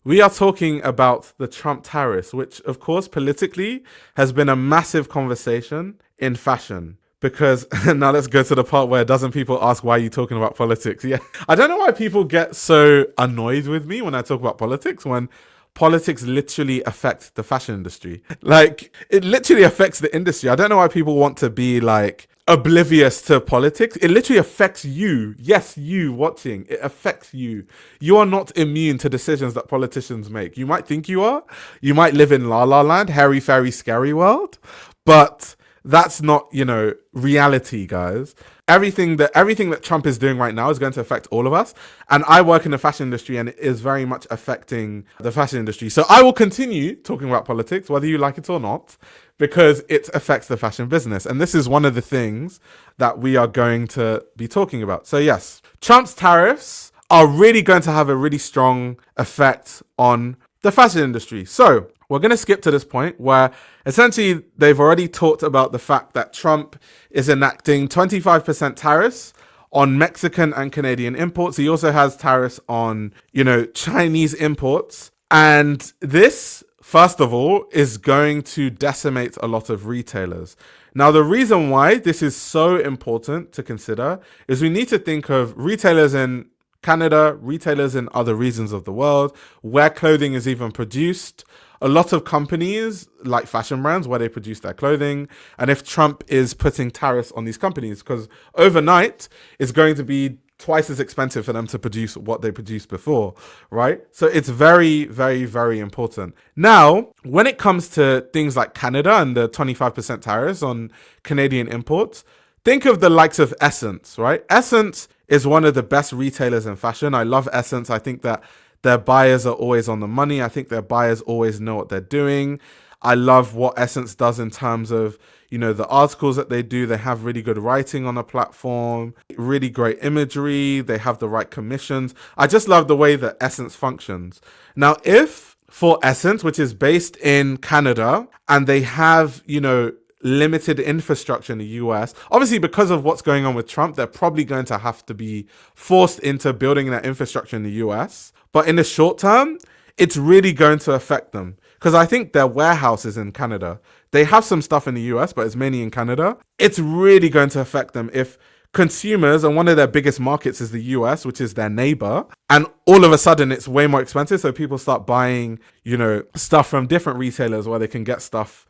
We are talking about the Trump tariffs, which, of course, politically has been a massive conversation in fashion. Because now let's go to the part where doesn't people ask why are you talking about politics? Yeah. I don't know why people get so annoyed with me when I talk about politics when politics literally affect the fashion industry. Like it literally affects the industry. I don't know why people want to be like oblivious to politics. It literally affects you. Yes, you watching. It affects you. You are not immune to decisions that politicians make. You might think you are. You might live in La La Land, hairy, fairy, scary world, but that's not, reality, guys. Everything that Trump is doing right now is going to affect all of us. And I work in the fashion industry and it is very much affecting the fashion industry. So I will continue talking about politics, whether you like it or not, because it affects the fashion business. And this is one of the things that we are going to be talking about. So yes, Trump's tariffs are really going to have a really strong effect on the fashion industry. So we're going to skip to this point where essentially they've already talked about the fact that Trump is enacting 25% tariffs on Mexican and Canadian imports. He also has tariffs on, Chinese imports. And this, first of all, is going to decimate a lot of retailers. Now, the reason why this is so important to consider is we need to think of retailers in Canada, retailers in other regions of the world, where clothing is even produced. A lot of companies like fashion brands where they produce their clothing. And if Trump is putting tariffs on these companies, because overnight it's going to be twice as expensive for them to produce what they produced before, right? So it's very, very, very important. Now, when it comes to things like Canada and the 25% tariffs on Canadian imports, think of the likes of Essence, right? Essence is one of the best retailers in fashion. I love Essence. I think that their buyers are always on the money. I think their buyers always know what they're doing. I love what Essence does in terms of, the articles that they do. They have really good writing on the platform, really great imagery. They have the right commissions. I just love the way that Essence functions. Now, if for Essence, which is based in Canada, and they have, limited infrastructure in the US. Obviously, because of what's going on with Trump, they're probably going to have to be forced into building that infrastructure in the US. But in the short term, it's really going to affect them. Because I think their warehouse is in Canada. They have some stuff in the US, but it's mainly in Canada. It's really going to affect them if consumers, and one of their biggest markets is the US, which is their neighbor, and all of a sudden it's way more expensive. So people start buying, stuff from different retailers where they can get stuff,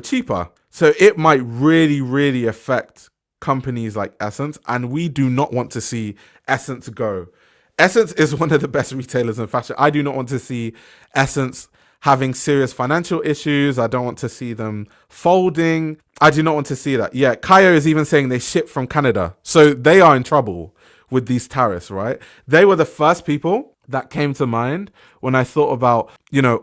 cheaper. So it might really, really affect companies like Essence. And we do not want to see Essence go. Essence is one of the best retailers in fashion. I do not want to see Essence having serious financial issues. I don't want to see them folding. I do not want to see that. Yeah, Kayo is even saying they ship from Canada. So they are in trouble with these tariffs, right? They were the first people that came to mind when I thought about,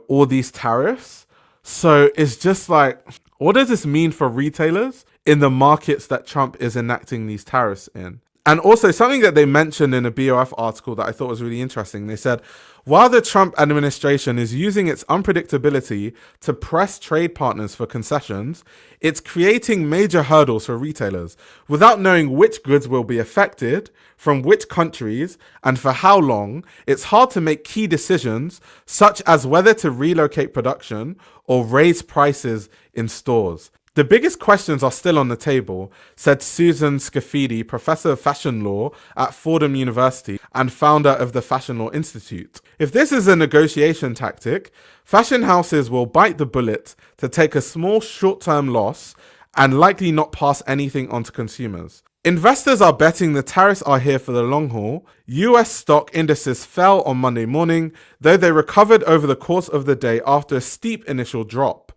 all these tariffs. So it's just like, what does this mean for retailers in the markets that Trump is enacting these tariffs in? And also something that they mentioned in a BOF article that I thought was really interesting. They said, while the Trump administration is using its unpredictability to press trade partners for concessions, it's creating major hurdles for retailers. Without knowing which goods will be affected, from which countries, and for how long, it's hard to make key decisions, such as whether to relocate production or raise prices in stores. The biggest questions are still on the table, said Susan Scafidi, professor of fashion law at Fordham University and founder of the Fashion Law Institute. If this is a negotiation tactic, fashion houses will bite the bullet to take a small short-term loss and likely not pass anything on to consumers. Investors are betting the tariffs are here for the long haul. US stock indices fell on Monday morning, though they recovered over the course of the day after a steep initial drop.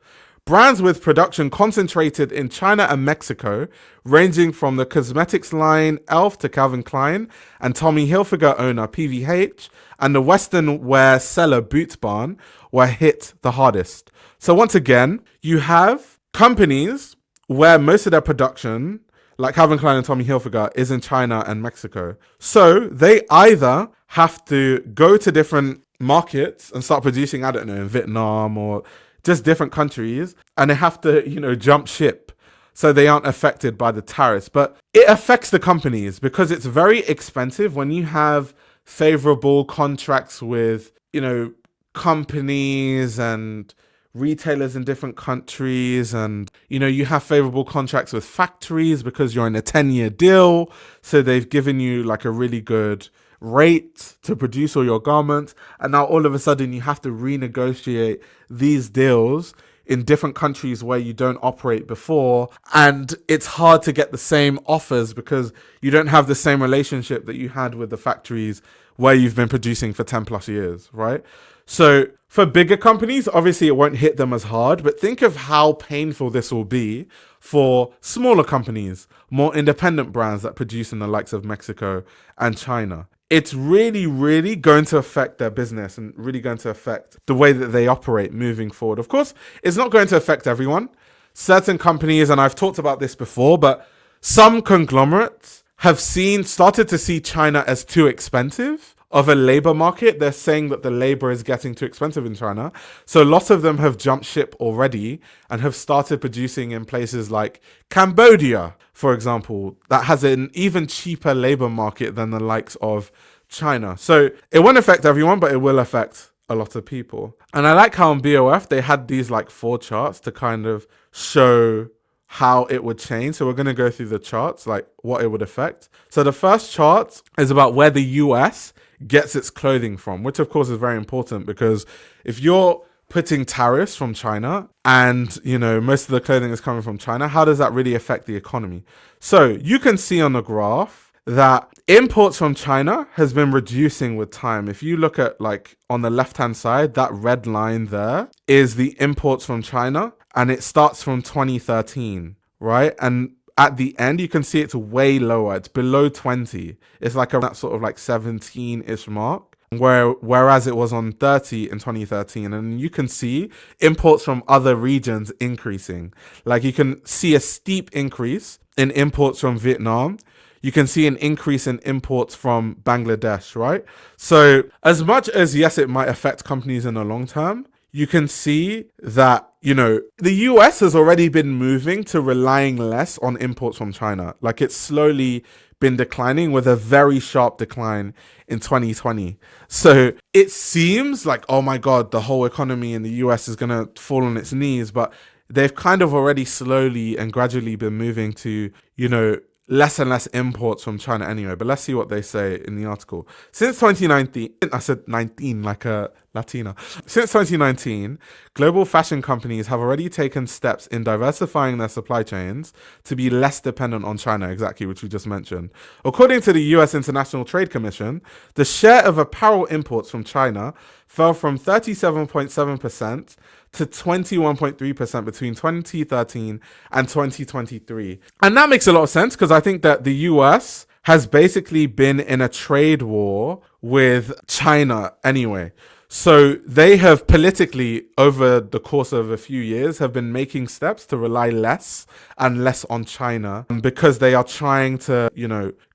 Brands with production concentrated in China and Mexico, ranging from the cosmetics line Elf to Calvin Klein, and Tommy Hilfiger owner PVH, and the Western wear seller Boot Barn, were hit the hardest. So once again, you have companies where most of their production, like Calvin Klein and Tommy Hilfiger, is in China and Mexico. So they either have to go to different markets and start producing, I don't know, in Vietnam or just different countries, and they have to, jump ship so they aren't affected by the tariffs. But it affects the companies because it's very expensive when you have favorable contracts with, companies and retailers in different countries, and you have favorable contracts with factories because you're in a 10-year deal, so they've given you like a really good rate to produce all your garments, and now all of a sudden you have to renegotiate these deals in different countries where you don't operate before, and it's hard to get the same offers because you don't have the same relationship that you had with the factories where you've been producing for 10 plus years, right? So for bigger companies, obviously it won't hit them as hard, but think of how painful this will be for smaller companies, more independent brands that produce in the likes of Mexico and China. It's really, really going to affect their business and really going to affect the way that they operate moving forward. Of course, it's not going to affect everyone. Certain companies, and I've talked about this before, but some conglomerates have started to see China as too expensive of a labor market. They're saying that the labor is getting too expensive in China. So lots of them have jumped ship already and have started producing in places like Cambodia, for example, that has an even cheaper labor market than the likes of China. So it won't affect everyone, but it will affect a lot of people. And I like how on BOF they had these like 4 charts to kind of show how it would change. So we're going to go through the charts, like what it would affect. So the first chart is about where the US gets its clothing from, which of course is very important because if you're putting tariffs from China and most of the clothing is coming from China, how does that really affect the economy? So you can see on the graph that imports from China has been reducing with time. If you look at like on the left hand side, that red line there is the imports from China, and it starts from 2013, right? And at the end, you can see it's way lower. It's below 20. It's like around that sort of like 17-ish mark, whereas it was on 30 in 2013. And you can see imports from other regions increasing. Like you can see a steep increase in imports from Vietnam. You can see an increase in imports from Bangladesh, right? So as much as, yes, it might affect companies in the long term, you can see that, the US has already been moving to relying less on imports from China. Like it's slowly been declining with a very sharp decline in 2020. So it seems like, oh my God, the whole economy in the US is going to fall on its knees. But they've kind of already slowly and gradually been moving to, less and less imports from China anyway. But let's see what they say in the article. Since 2019, I said 19 like a Latina. Since 2019, global fashion companies have already taken steps in diversifying their supply chains to be less dependent on China, exactly, which we just mentioned. According to the US International Trade Commission, the share of apparel imports from China fell from 37.7% to 21.3% between 2013 and 2023. And that makes a lot of sense because I think that the US has basically been in a trade war with China anyway. So they have politically, over the course of a few years, have been making steps to rely less and less on China because they are trying to,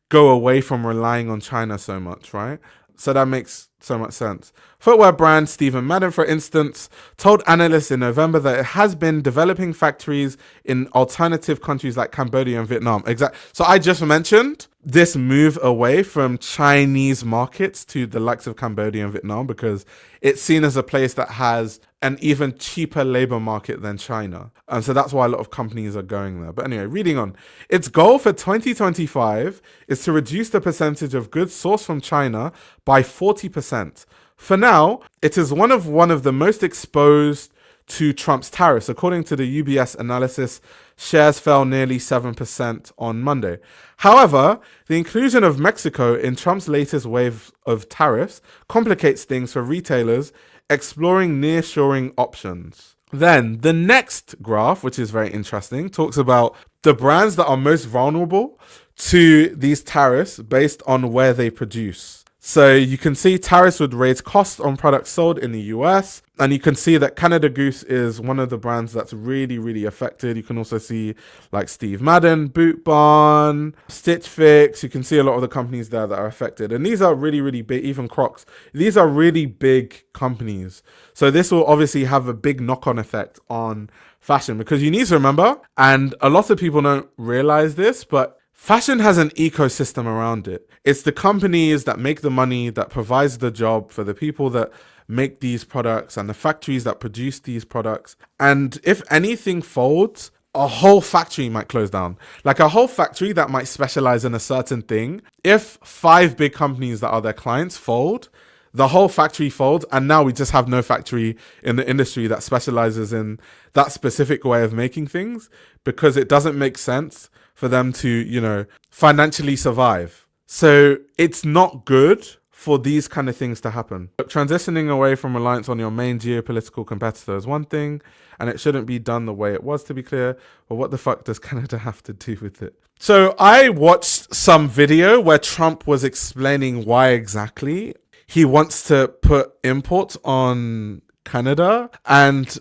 go away from relying on China so much, right? So that makes so much sense. Footwear brand Stephen Madden, for instance, told analysts in November that it has been developing factories in alternative countries like Cambodia and Vietnam. Exactly. So I just mentioned this move away from Chinese markets to the likes of Cambodia and Vietnam because it's seen as a place that has an even cheaper labor market than China. And so that's why a lot of companies are going there. But anyway, reading on. Its goal for 2025 is to reduce the percentage of goods sourced from China by 40%. For now, it is one of the most exposed to Trump's tariffs. According to the UBS analysis, shares fell nearly 7% on Monday. However, the inclusion of Mexico in Trump's latest wave of tariffs complicates things for retailers exploring nearshoring options. Then the next graph, which is very interesting, talks about the brands that are most vulnerable to these tariffs based on where they produce. So you can see tariffs would raise costs on products sold in the US. And you can see that Canada Goose is one of the brands that's really, really affected. You can also see like Steve Madden, Boot Barn, Stitch Fix. You can see a lot of the companies there that are affected. And these are really, really big, even Crocs. These are really big companies. So this will obviously have a big knock-on effect on fashion because you need to remember, and a lot of people don't realize this, but fashion has an ecosystem around it. It's the companies that make the money, that provides the job for the people that make these products and the factories that produce these products. And if anything folds, a whole factory might close down. Like a whole factory that might specialize in a certain thing. If 5 big companies that are their clients fold, the whole factory folds, and now we just have no factory in the industry that specializes in that specific way of making things, because it doesn't make sense for them to, financially survive. So it's not good for these kind of things to happen. But transitioning away from reliance on your main geopolitical competitor is one thing, and it shouldn't be done the way it was, to be clear. But what the fuck does Canada have to do with it? So I watched some video where Trump was explaining why exactly he wants to put imports on Canada. And,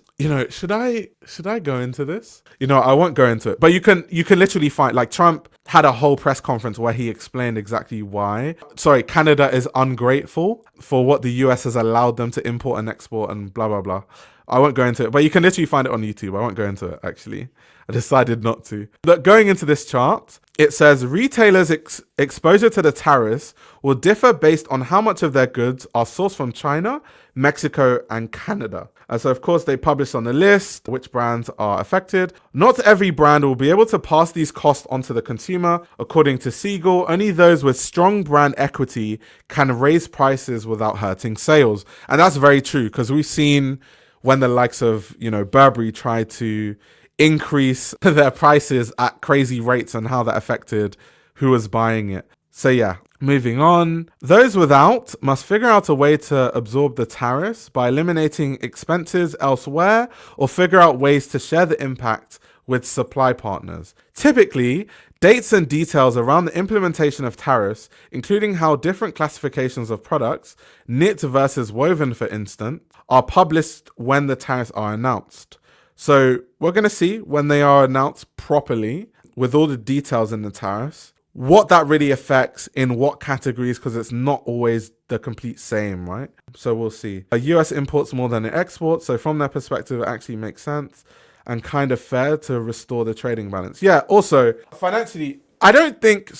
should I go into this? I won't go into it, but you can literally find, like, Trump had a whole press conference where he explained exactly why. Sorry, Canada is ungrateful for what the US has allowed them to import and export and blah, blah, blah. I won't go into it, but you can literally find it on YouTube. I won't go into it, actually. I decided not to. But going into this chart, it says retailers' exposure to the tariffs will differ based on how much of their goods are sourced from China, Mexico, and Canada. And so, of course, they publish on the list which brands are affected. Not every brand will be able to pass these costs onto the consumer. According to Siegel, only those with strong brand equity can raise prices without hurting sales. And that's very true, because we've seen when the likes of, Burberry tried to increase their prices at crazy rates and how that affected who was buying it. So yeah, moving on. Those without must figure out a way to absorb the tariffs by eliminating expenses elsewhere or figure out ways to share the impact with supply partners. Typically, dates and details around the implementation of tariffs, including how different classifications of products, knit versus woven for instance, are published when the tariffs are announced. So we're going to see when they are announced properly with all the details in the tariffs, what that really affects in what categories, because it's not always the complete same, right? So we'll see. US imports more than it exports. So from their perspective, it actually makes sense and kind of fair to restore the trading balance. Yeah, also financially, I think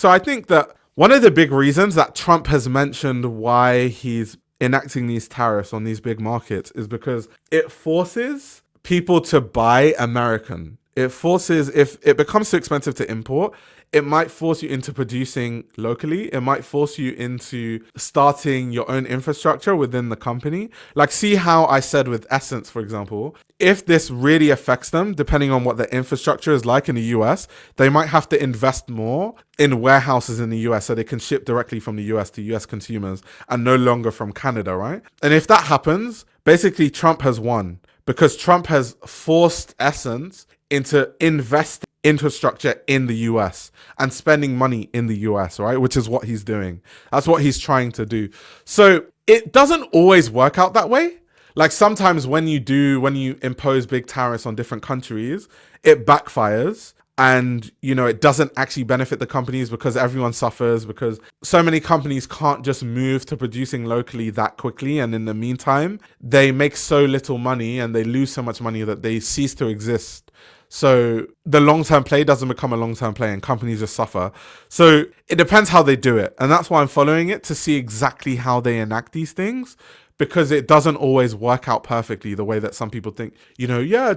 that one of the big reasons that Trump has mentioned why he's enacting these tariffs on these big markets is because it forces people to buy American. It forces, if it becomes too expensive to import, it might force you into producing locally. It might force you into starting your own infrastructure within the company. Like, see how I said with Essence, for example, if this really affects them, depending on what their infrastructure is like in the US, they might have to invest more in warehouses in the US so they can ship directly from the US to US consumers and no longer from Canada, right? And if that happens, basically Trump has won, because Trump has forced Essence into investing infrastructure in the US and spending money in the US, right? Which is what he's doing. That's what he's trying to do. So it doesn't always work out that way. Like sometimes when you impose big tariffs on different countries, it backfires. And, it doesn't actually benefit the companies because everyone suffers, because so many companies can't just move to producing locally that quickly. And in the meantime, they make so little money and they lose so much money that they cease to exist. So the long-term play doesn't become a long-term play and companies just suffer. So it depends how they do it. And that's why I'm following it, to see exactly how they enact these things, because it doesn't always work out perfectly the way that some people think,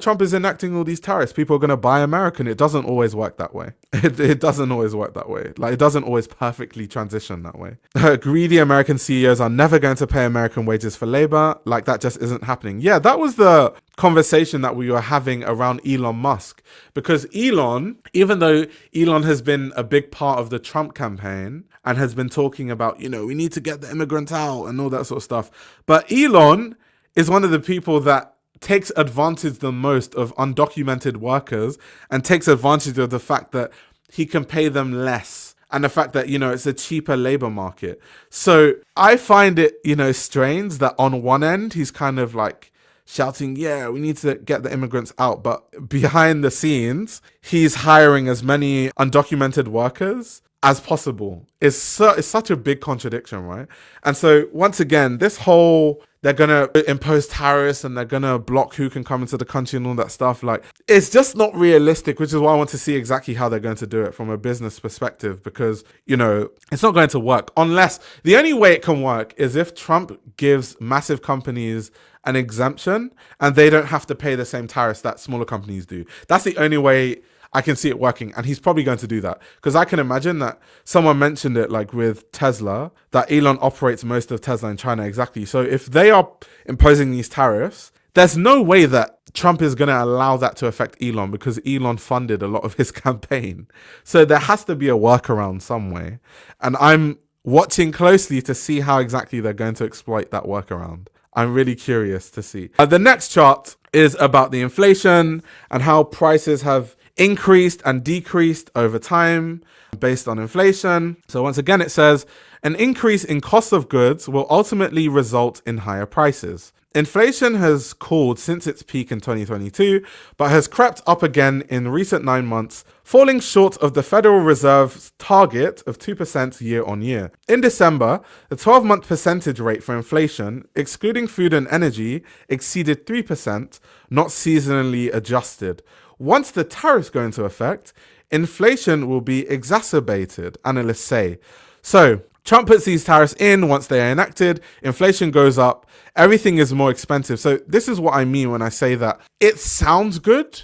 Trump is enacting all these tariffs, people are going to buy American. It doesn't always work that way. It doesn't always work that way. Like, it doesn't always perfectly transition that way. Greedy American CEOs are never going to pay American wages for labor. Like, that just isn't happening. Yeah, that was the conversation that we were having around Elon Musk, because Elon, even though Elon has been a big part of the Trump campaign and has been talking about, we need to get the immigrants out and all that sort of stuff. But Elon is one of the people that takes advantage the most of undocumented workers and takes advantage of the fact that he can pay them less and the fact that, it's a cheaper labor market. So I find it, strange that on one end, he's kind of like shouting, yeah, we need to get the immigrants out. But behind the scenes, he's hiring as many undocumented workers as possible. It's such a big contradiction, right? And so once again, this whole they're going to impose tariffs and they're going to block who can come into the country and all that stuff. Like, it's just not realistic, which is why I want to see exactly how they're going to do it from a business perspective, because, it's not going to work unless the only way it can work is if Trump gives massive companies an exemption and they don't have to pay the same tariffs that smaller companies do. That's the only way I can see it working, and he's probably going to do that, because I can imagine that someone mentioned it, like with Tesla, that Elon operates most of Tesla in China. Exactly. So if they are imposing these tariffs, there's no way that Trump is going to allow that to affect Elon, because Elon funded a lot of his campaign. So there has to be a workaround some way, and I'm watching closely to see how exactly they're going to exploit that workaround. I'm really curious to see. The next chart is about the inflation and how prices have increased and decreased over time based on inflation. So once again, it says an increase in cost of goods will ultimately result in higher prices. Inflation has cooled since its peak in 2022, but has crept up again in recent 9 months, falling short of the Federal Reserve's target of 2% year on year. In December, the 12-month percentage rate for inflation, excluding food and energy, exceeded 3%, not seasonally adjusted. Once the tariffs go into effect, inflation will be exacerbated, analysts say. So, Trump puts these tariffs in. Once they are enacted, inflation goes up, everything is more expensive. So this is what I mean when I say that it sounds good.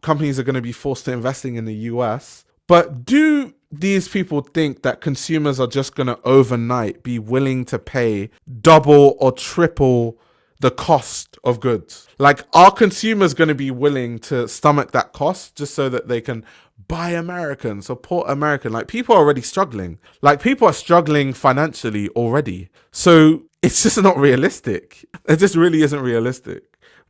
Companies are going to be forced to investing in the US. But do these people think that consumers are just going to overnight be willing to pay double or triple the cost of goods? Like, are consumers going to be willing to stomach that cost just so that they can buy American, support American? Like, people are already struggling. Like, people are struggling financially already. So it's just not realistic. It just really isn't realistic.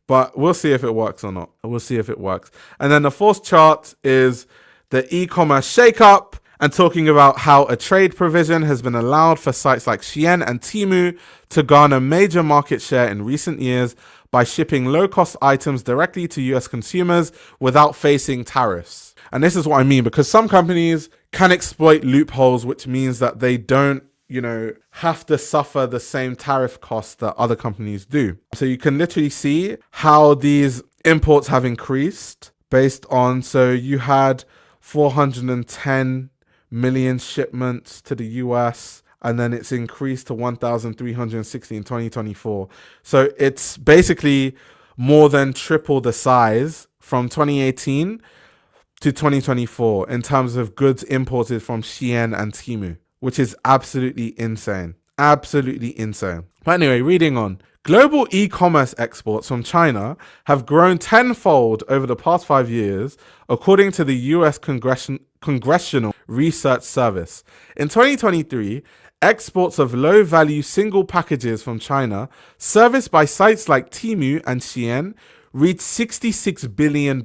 But we'll see if it works or not. We'll see if it works. And then the fourth chart is the e-commerce shakeup, and talking about how a trade provision has been allowed for sites like Shein and Temu to garner major market share in recent years by shipping low-cost items directly to US consumers without facing tariffs. And this is what I mean, because some companies can exploit loopholes, which means that they don't, have to suffer the same tariff costs that other companies do. So you can literally see how these imports have increased based on, so you had 410 million shipments to the US, and then it's increased to 1,360 in 2024. So it's basically more than triple the size from 2018 to 2024 in terms of goods imported from Shein and Temu, which is absolutely insane. Absolutely insane. But anyway, reading on. Global e-commerce exports from China have grown tenfold over the past 5 years, according to the US Congressional Research Service. In 2023, exports of low-value single packages from China, serviced by sites like Temu and Shein, reached $66 billion.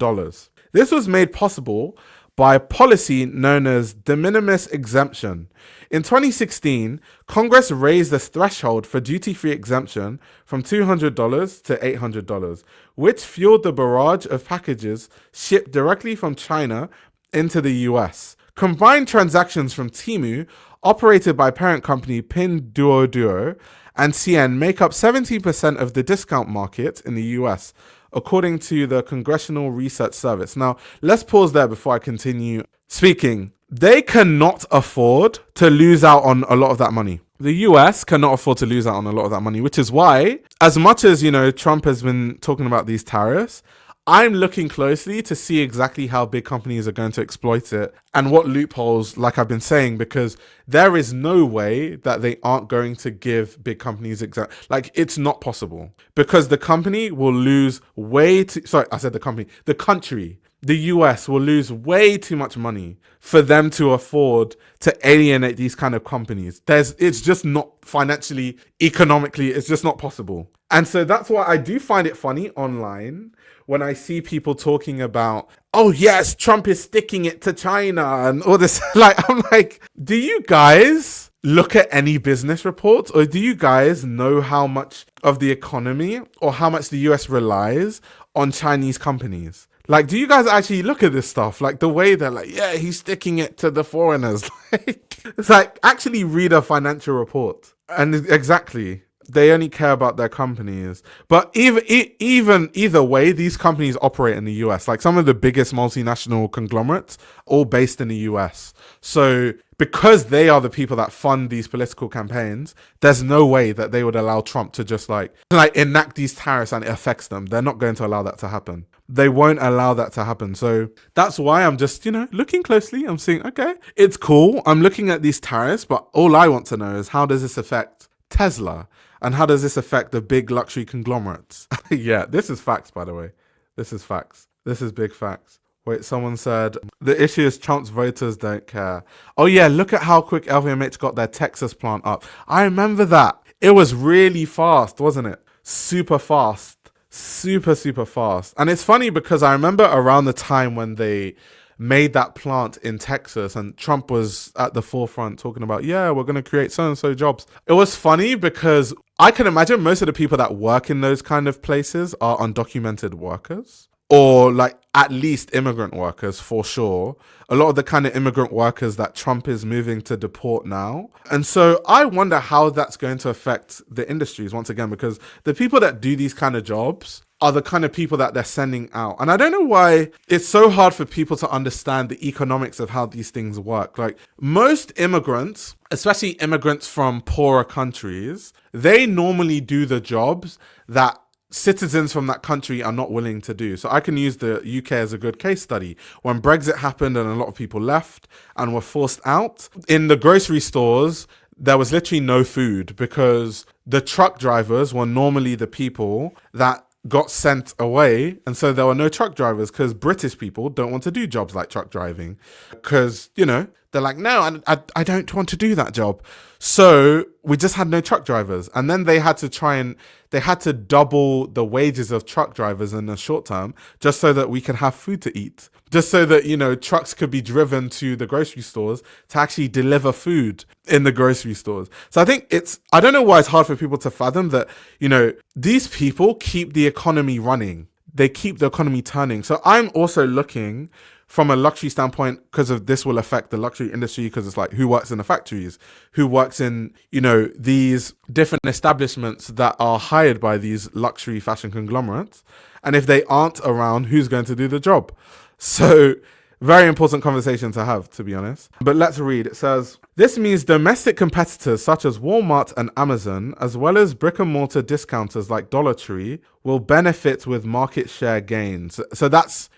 This was made possible by a policy known as de minimis exemption. In 2016, Congress raised the threshold for duty-free exemption from $200 to $800, which fueled the barrage of packages shipped directly from China into the US. Combined transactions from Temu, operated by parent company Pinduoduo, and Shein make up 70% of the discount market in the US, according to the Congressional Research Service. Now, let's pause there before I continue speaking. They cannot afford to lose out on a lot of that money. The US cannot afford to lose out on a lot of that money, which is why, as much as, Trump has been talking about these tariffs, I'm looking closely to see exactly how big companies are going to exploit it and what loopholes, like I've been saying, because there is no way that they aren't going to give big companies it's not possible, because the company will lose the country, the US will lose way too much money for them to afford to alienate these kind of companies. It's just not financially, economically, it's just not possible. And so that's why I do find it funny online when I see people talking about, oh yes, Trump is sticking it to China and all this. I'm like, do you guys look at any business reports, or do you guys know how much of the economy or how much the US relies on Chinese companies? Do you guys actually look at this stuff? The way they're yeah, he's sticking it to the foreigners. It's actually read a financial report. And exactly, They only care about their companies. But even either way, these companies operate in the US. Like some of the biggest multinational conglomerates, all based in the US. So because they are the people that fund these political campaigns, there's no way that they would allow Trump to just like enact these tariffs and it affects them. They're not going to allow that to happen. They won't allow that to happen. So that's why I'm just, looking closely. I'm seeing, okay, it's cool. I'm looking at these tariffs, but all I want to know is how does this affect Tesla? And how does this affect the big luxury conglomerates? Yeah, this is facts, by the way. This is facts. This is big facts. Wait, someone said, the issue is Trump's voters don't care. Oh yeah, look at how quick LVMH got their Texas plant up. I remember that. It was really fast, wasn't it? Super fast. Super, super fast. And it's funny because I remember around the time when they made that plant in Texas and Trump was at the forefront talking about, yeah, we're going to create so-and-so jobs. It was funny because I can imagine most of the people that work in those kind of places are undocumented workers, or like at least immigrant workers for sure. A lot of the kind of immigrant workers that Trump is moving to deport now. And so I wonder how that's going to affect the industries once again, because the people that do these kind of jobs are the kind of people that they're sending out. And I don't know why it's so hard for people to understand the economics of how these things work. Like most immigrants, especially immigrants from poorer countries, they normally do the jobs that citizens from that country are not willing to do. So I can use the UK as a good case study. When Brexit happened and a lot of people left and were forced out, in the grocery stores, there was literally no food because the truck drivers were normally the people that got sent away. And so there were no truck drivers because British people don't want to do jobs like truck driving because, they're like, no, I don't want to do that job. So we just had no truck drivers. And then they had to double the wages of truck drivers in the short term just so that we could have food to eat. Just so that, trucks could be driven to the grocery stores to actually deliver food in the grocery stores. So I think I don't know why it's hard for people to fathom that, these people keep the economy running. They keep the economy turning. So I'm also looking from a luxury standpoint, because of this will affect the luxury industry, because it's like who works in the factories, who works in, these different establishments that are hired by these luxury fashion conglomerates. And if they aren't around, who's going to do the job? So very important conversation to have, to be honest. But let's read. It says, this means domestic competitors such as Walmart and Amazon, as well as brick and mortar discounters like Dollar Tree, will benefit with market share gains. So that's,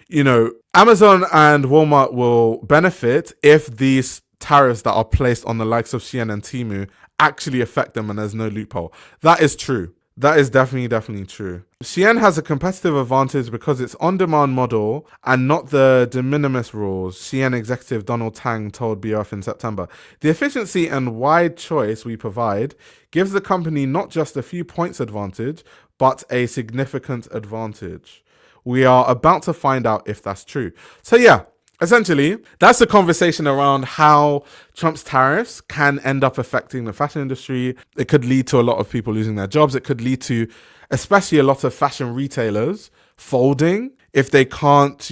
Amazon and Walmart will benefit if these tariffs that are placed on the likes of Shein and Temu actually affect them and there's no loophole. That is true. That is definitely true. Shein has a competitive advantage because it's on-demand model and not the de minimis rules, Shein executive Donald Tang told BF in September. The efficiency and wide choice we provide gives the company not just a few points advantage, but a significant advantage. We are about to find out if that's true. So yeah, essentially, that's a conversation around how Trump's tariffs can end up affecting the fashion industry. It could lead to a lot of people losing their jobs. It could lead to, especially a lot of fashion retailers folding if they can't,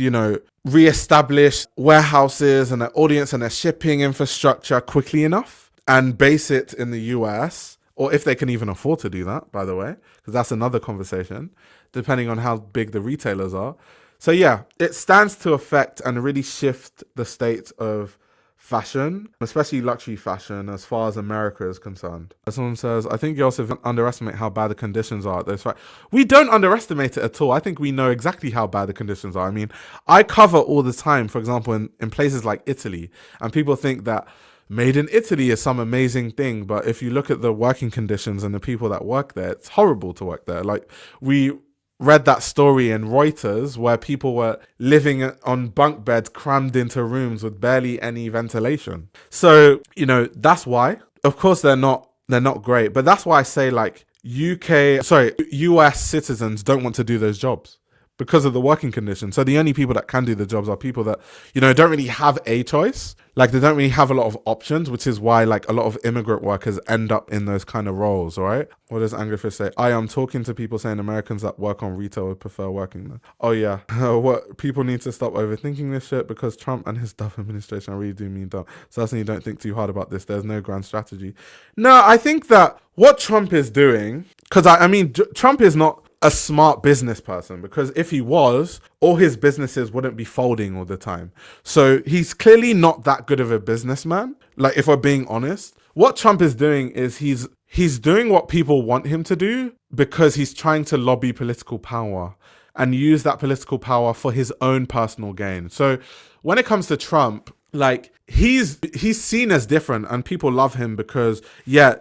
reestablish warehouses and their audience and their shipping infrastructure quickly enough and base it in the US, or if they can even afford to do that, by the way, because that's another conversation, depending on how big the retailers are. So yeah, it stands to affect and really shift the state of fashion, especially luxury fashion, as far as America is concerned. As someone says, I think you also underestimate how bad the conditions are at those factories. We don't underestimate it at all. I think we know exactly how bad the conditions are. I mean, I cover all the time, for example, in places like Italy, and people think that made in Italy is some amazing thing. But if you look at the working conditions and the people that work there, it's horrible to work there. Like we read that story in Reuters where people were living on bunk beds crammed into rooms with barely any ventilation. So, that's why. Of course, they're not great. But that's why I say US citizens don't want to do those jobs because of the working conditions. So the only people that can do the jobs are people that, don't really have a choice. Like, they don't really have a lot of options, which is why, like, a lot of immigrant workers end up in those kind of roles, right? What does Anglerfish say? I am talking to people saying Americans that work on retail would prefer working there. Oh, yeah. What people need to stop overthinking this shit, because Trump and his dumb administration really do mean dumb. Certainly don't think too hard about this. There's no grand strategy. No, I think that what Trump is doing, because I mean, Trump is not a smart business person, because if he was, all his businesses wouldn't be folding all the time. So he's clearly not that good of a businessman. Like, if we're being honest, what Trump is doing is he's doing what people want him to do, because he's trying to lobby political power and use that political power for his own personal gain. So when it comes to Trump, like, he's seen as different, and people love him because,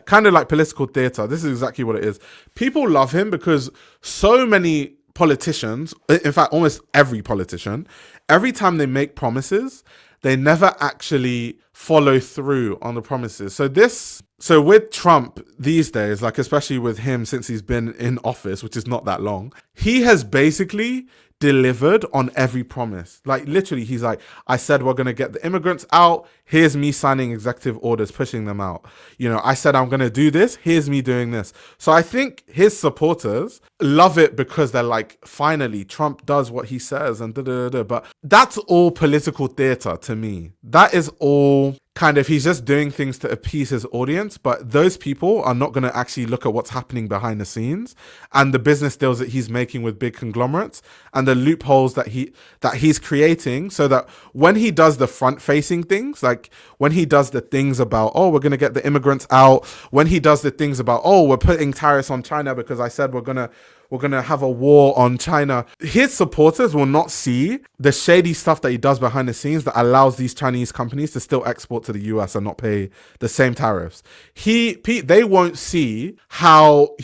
kind of like political theater. This is exactly what it is. People love him because so many politicians, in fact, almost every politician, every time they make promises, they never actually follow through on the promises. So with Trump these days, like, especially with him since he's been in office, which is not that long, he has basically delivered on every promise. Like, literally, he's like, I said we're going to get the immigrants out. Here's me signing executive orders, pushing them out. I said I'm going to do this. Here's me doing this. So I think his supporters love it because they're like, finally, Trump does what he says and da-da-da-da. But that's all political theater to me. That is all kind of, he's just doing things to appease his audience, but those people are not going to actually look at what's happening behind the scenes and the business deals that he's making with big conglomerates and the loopholes that he's creating, so that when he does the front facing things, like when he does the things about, oh, we're going to get the immigrants out, when he does the things about, oh, we're putting tariffs on China because I said we're going to have a war on China, his supporters will not see the shady stuff that he does behind the scenes that allows these Chinese companies to still export to the US and not pay the same tariffs. They won't see how,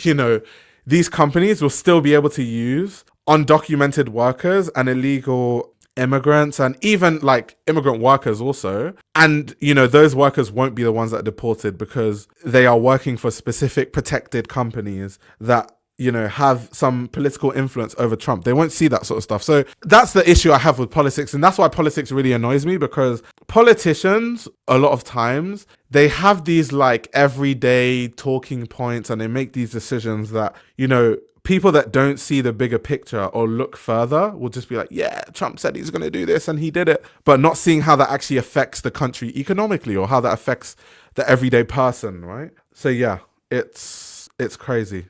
these companies will still be able to use undocumented workers and illegal immigrants and even like immigrant workers also. And, those workers won't be the ones that are deported because they are working for specific protected companies that, have some political influence over Trump. They won't see that sort of stuff. So that's the issue I have with politics. And that's why politics really annoys me, because politicians, a lot of times, they have these like everyday talking points and they make these decisions that, people that don't see the bigger picture or look further will just be like, yeah, Trump said he's going to do this and he did it, but not seeing how that actually affects the country economically or how that affects the everyday person, right? So yeah, it's crazy.